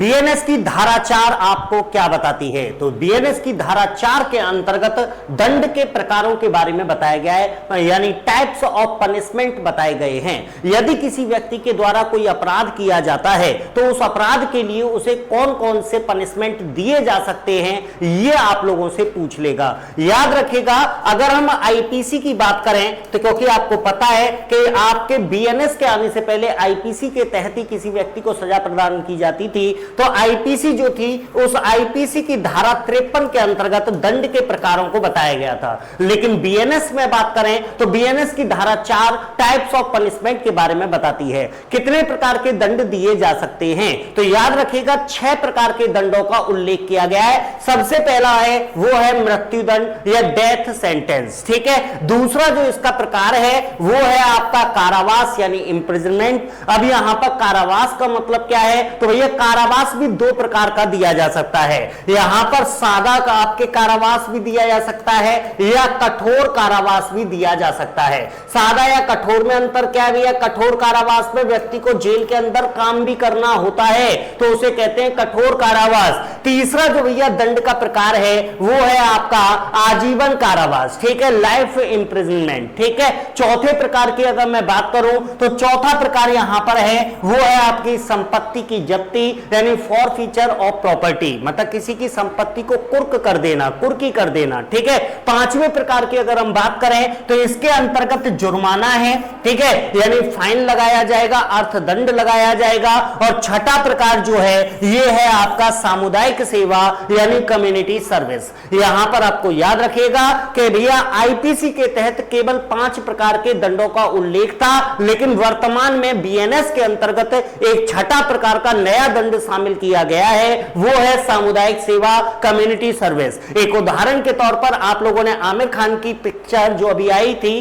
BNS की धारा 4 आपको क्या बताती है? तो बीएनएस की धारा 4 के अंतर्गत दंड के प्रकारों के बारे में बताया गया है, यानी टाइप्स ऑफ पनिशमेंट बताए गए हैं। यदि किसी व्यक्ति के द्वारा कोई अपराध किया जाता है तो उस अपराध के लिए उसे कौन कौन से पनिशमेंट दिए जा सकते हैं, यह आप लोगों से पूछ लेगा। याद रखिएगा, अगर हम आईपीसी की बात करें तो क्योंकि आपको पता है कि आपके बीएनएस के आने से पहले आईपीसी के तहत ही किसी व्यक्ति को सजा प्रदान की जाती थी, तो आईपीसी जो थी उस आईपीसी की धारा 53 के अंतर्गत दंड के प्रकारों को बताया गया था। लेकिन बीएनएस में बात करें तो बीएनएस की धारा 4 टाइप्स ऑफ पनिशमेंट के बारे में बताती है, कितने प्रकार के दंड दिए जा सकते हैं। तो याद रखिएगा 6 प्रकार के दंडों का उल्लेख किया गया है। सबसे पहला है वो है मृत्यु दंड या डेथ सेंटेंस, ठीक है। दूसरा जो इसका प्रकार है वो है आपका कारावास यानी इंप्रिजनमेंट। अब यहां पर कारावास का मतलब क्या है? तो भैया कारावास भी 2 प्रकार का दिया जा सकता है। यहां पर सादा का आपके कारावास भी दिया जा सकता है या कठोर कारावास भी दिया जा सकता है। सादा या कठोर में अंतर क्या है भैया? कठोर कारावास में व्यक्ति को जेल के अंदर काम भी करना होता है तो उसे कहते हैं कठोर कारावास। तीसरा जो भैया दंड का प्रकार है वो है आपका आजीवन कारावास, ठीक है, लाइफ इंप्रिजनमेंट, ठीक है। चौथे प्रकार की अगर मैं बात करूं तो चौथा प्रकार यहां पर है वो है आपकी संपत्ति की जब्ती यानी फॉरफीचर ऑफ प्रॉपर्टी, मतलब किसी की संपत्ति को कुर्क कर देना, कुर्की कर देना, ठीक है। पांचवें प्रकार की अगर हम बात करें तो इसके अंतर्गत जुर्माना है, ठीक है, यानी फाइन लगाया जाएगा, अर्थदंड लगाया जाएगा। और छठा प्रकार जो है यह है आपका सामुदायिक सेवा यानी कम्युनिटी सर्विस। यहां पर आपको याद रखिएगा कि भैया आईपीसी के तहत केवल 5 प्रकार के दंडों का उल्लेख था, लेकिन वर्तमान में बीएनएस के अंतर्गत एक छठा प्रकार का नया दंड शामिल किया गया है, वो है सामुदायिक सेवा कम्युनिटी सर्विस। एक उदाहरण के तौर पर आप लोगों ने आमिर खान की पिक्चर जो अभी आई थी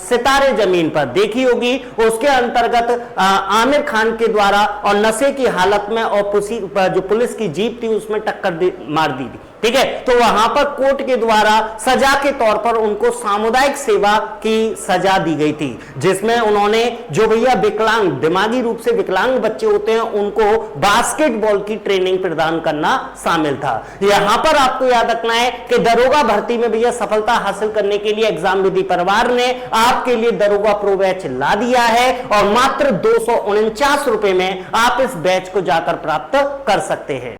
सितारे जमीन पर देखी होगी, उसके अंतर्गत आमिर खान के द्वारा और नशे की हालत में और जो पुलिस की जीप थी उसमें टक्कर मार दी थी, ठीक है। तो वहां पर कोर्ट के द्वारा सजा के तौर पर उनको सामुदायिक सेवा की सजा दी गई थी, जिसमें उन्होंने जो भैया विकलांग, दिमागी रूप से विकलांग बच्चे होते हैं उनको बास्केटबॉल की ट्रेनिंग प्रदान करना शामिल था। यहां पर आपको याद रखना है कि दरोगा भर्ती में भैया सफलता हासिल करने के लिए एग्जाम विधि परिवार ने आपके लिए दरोगा प्रो बैच ला दिया है और मात्र 249 रुपए में आप इस बैच को जाकर प्राप्त कर सकते हैं।